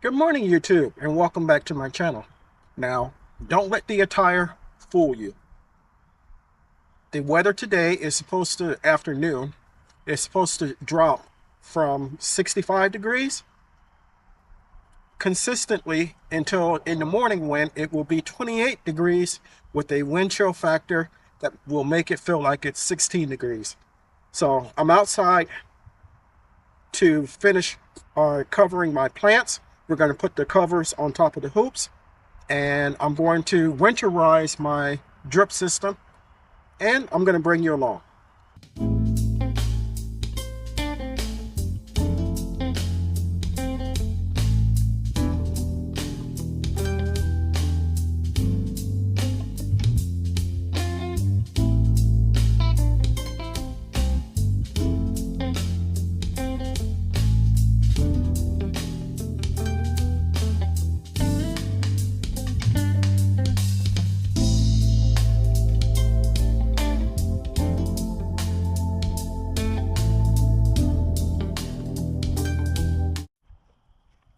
Good morning, YouTube, and welcome back to my channel. Now, don't let the attire fool you. The weather today is supposed to, afternoon, is supposed to drop from 65 degrees consistently until in the morning when it will be 28 degrees with a wind chill factor that will make it feel like it's 16 degrees. So I'm outside to finish covering my plants. We're going to put the covers on top of the hoops, and I'm going to winterize my drip system, and I'm going to bring you along.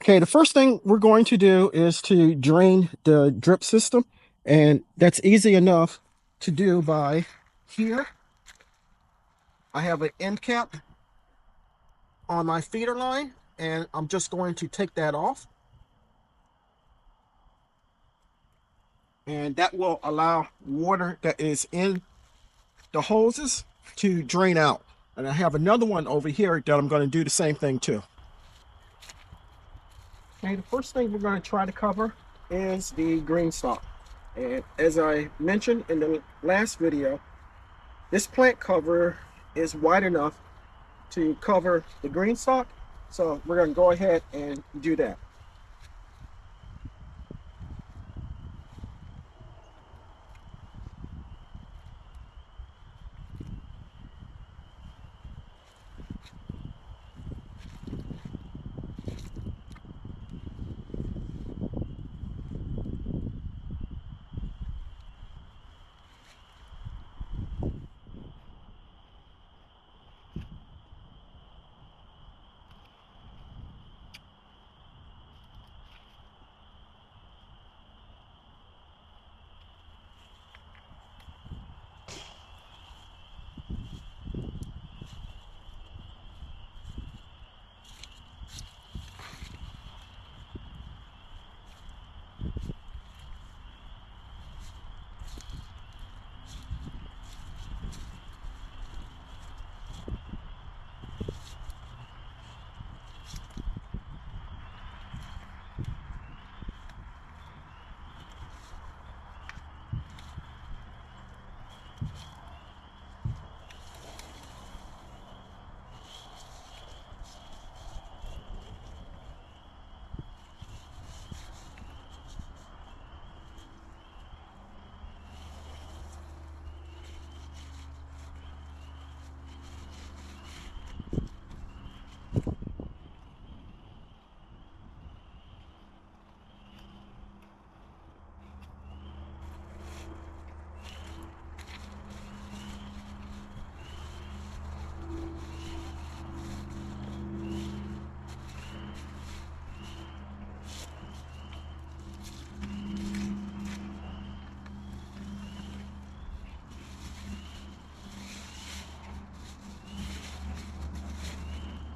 Okay, the first thing we're going to do is to drain the drip system, and that's easy enough to do by here. I have an end cap on my feeder line, and I'm just going to take that off, and that will allow water that is in the hoses to drain out. And I have another one over here that I'm going to do the same thing too. Okay, the first thing we're going to try to cover is the green stalk. And as I mentioned in the last video, this plant cover is wide enough to cover the green stalk. So we're going to go ahead and do that.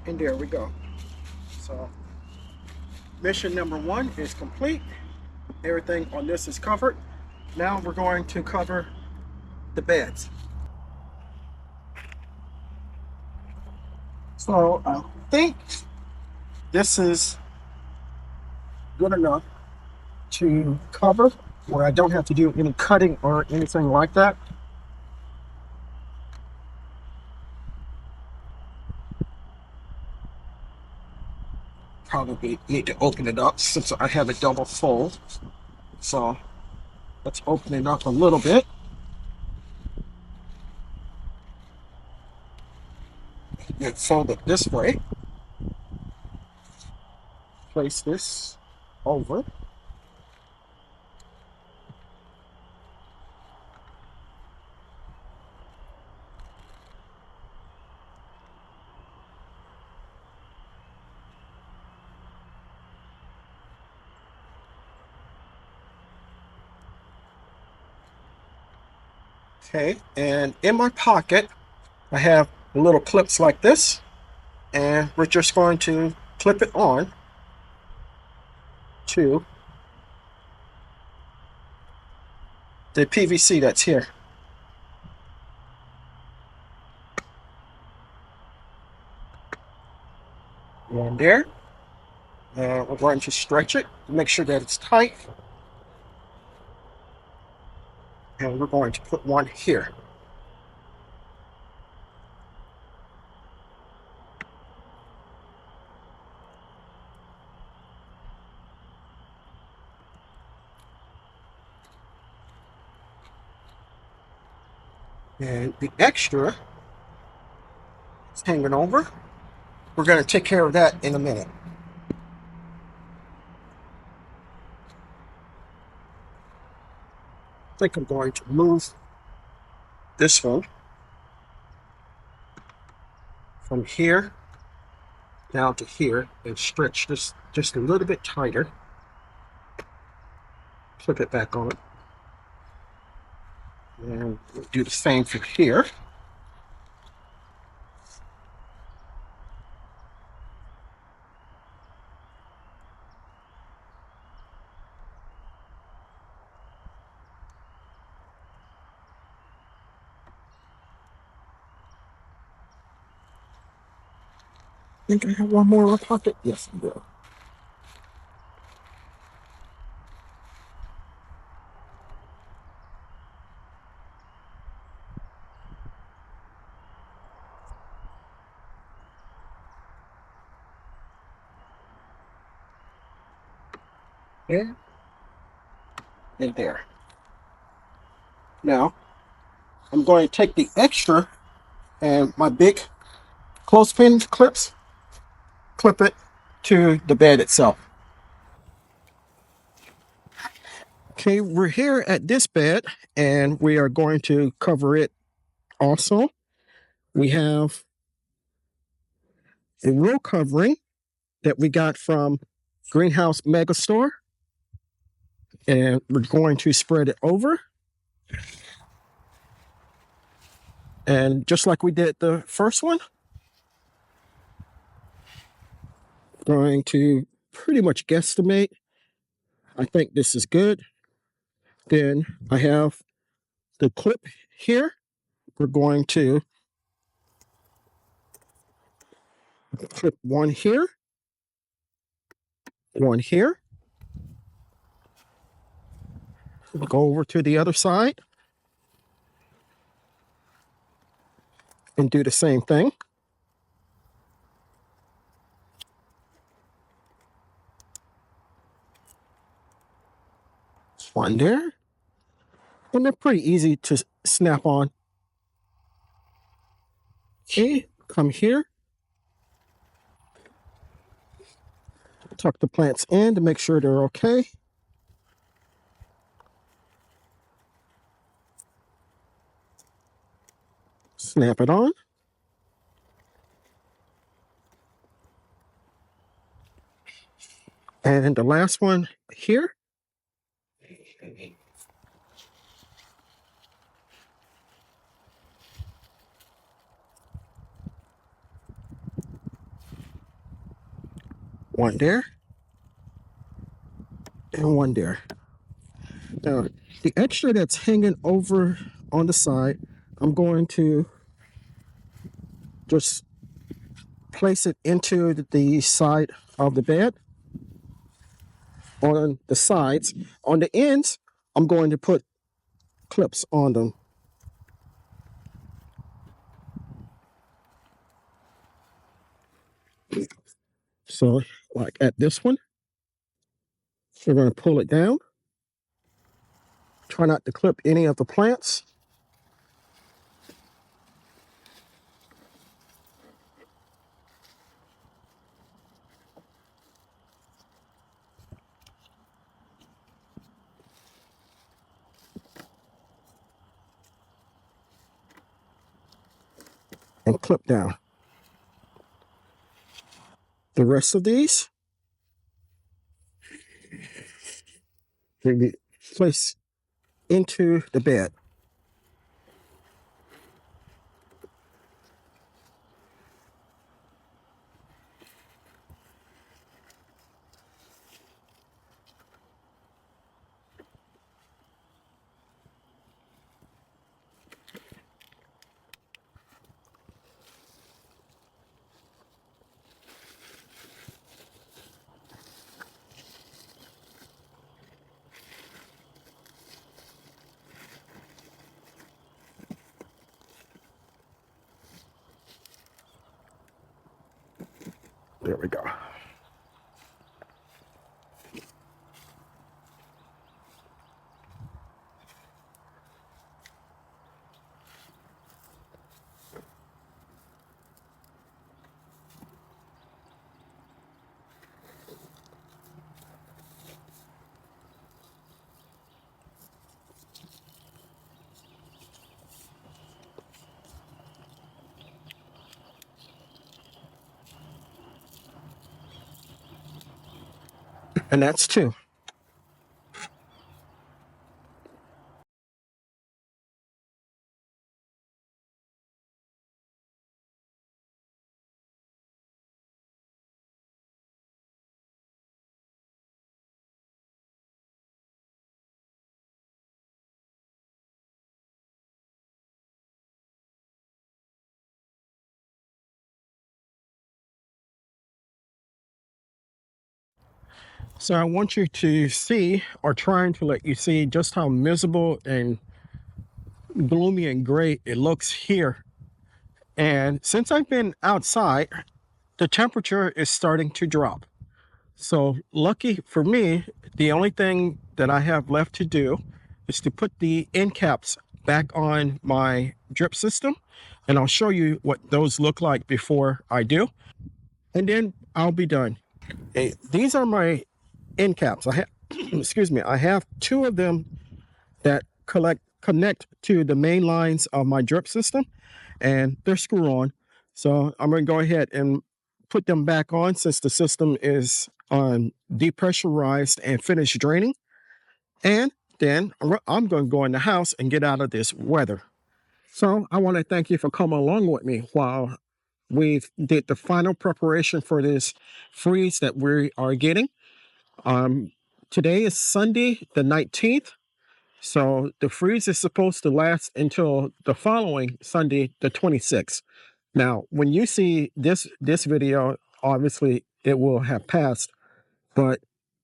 And there we go. So mission number one is complete. Everything on this is covered. Now we're going to cover the beds. So I think this is good enough to cover where I don't have to do any cutting or anything like that. Probably need to open it up since I have a double fold. So let's open it up a little bit. And fold it this way. Place this over. Okay, and in my pocket, I have little clips like this, and we're just going to clip it on to the PVC that's here. One there. And we're going to stretch it, make sure that it's tight. And we're going to put one here. And the extra is hanging over. We're going to take care of that in a minute. I think I'm going to move this one from here down to here and stretch this just a little bit tighter. Flip it back on. And we'll do the same for here. I think I have one more in my pocket. Yes, I do. Yeah, and there. Now, I'm going to take the extra and my big clothespin clips, clip it to the bed itself. Okay, we're here at this bed and we are going to cover it also. We have a wool covering that we got from Greenhouse Mega Store, and we're going to spread it over. And just like we did the first one, going to pretty much guesstimate. I think this is good. Then I have the clip here. We're going to clip one here, one here. Go over to the other side and do the same thing. One there. And they're pretty easy to snap on. Okay, come here. Tuck the plants in to make sure they're okay. Snap it on. And the last one here. One there. And one there. Now, the extra that's hanging over on the side, I'm going to just place it into the side of the bed. On the sides, on the ends, I'm going to put clips on them. So, like at this one, we're going to pull it down. Try not to clip any of the plants. And clip down. The rest of these will be placed into the bed. There we go. And that's 2. So I want you to see, or trying to let you see, just how miserable and gloomy and gray it looks here. And since I've been outside, the temperature is starting to drop. So lucky for me, the only thing that I have left to do is to put the end caps back on my drip system. And I'll show you what those look like before I do. And then I'll be done. Okay, these are my end caps. I have, excuse me, I have 2 of them that connect to the main lines of my drip system, and they're screw on. So I'm going to go ahead and put them back on since the system is on depressurized and finished draining. And then I'm going to go in the house and get out of this weather. So I want to thank you for coming along with me while we did the final preparation for this freeze that we are getting. Um, Today is Sunday, the 19th. So the freeze is supposed to last until the following Sunday, the 26th. Now, when you see this video, obviously it will have passed, but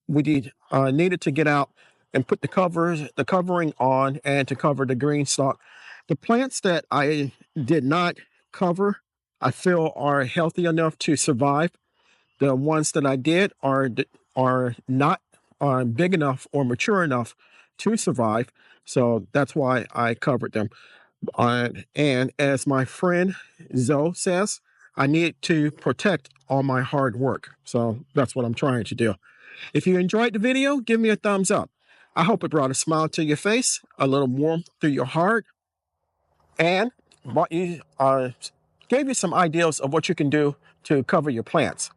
we needed to get out and put the covering on and to cover the green stalk. The plants that I did not cover, I feel are healthy enough to survive. The ones that I did are not big enough or mature enough to survive. So that's why I covered them. And as my friend Zoe says, I need to protect all my hard work. So that's what I'm trying to do. If you enjoyed the video, give me a thumbs up. I hope it brought a smile to your face, a little warmth through your heart, and gave you some ideas of what you can do to cover your plants.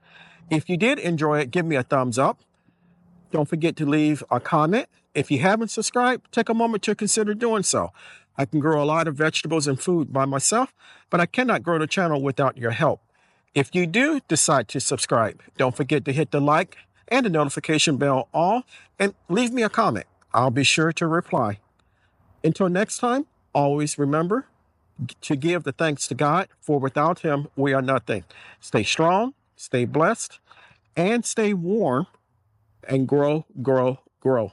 If you did enjoy it, give me a thumbs up. Don't forget to leave a comment. If you haven't subscribed, take a moment to consider doing so. I can grow a lot of vegetables and food by myself, but I cannot grow the channel without your help. If you do decide to subscribe, don't forget to hit the like and the notification bell all, and leave me a comment. I'll be sure to reply. Until next time, always remember to give the thanks to God, for without him, we are nothing. Stay strong, stay blessed, and stay warm, and grow, grow, grow.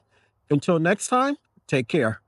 Until next time, take care.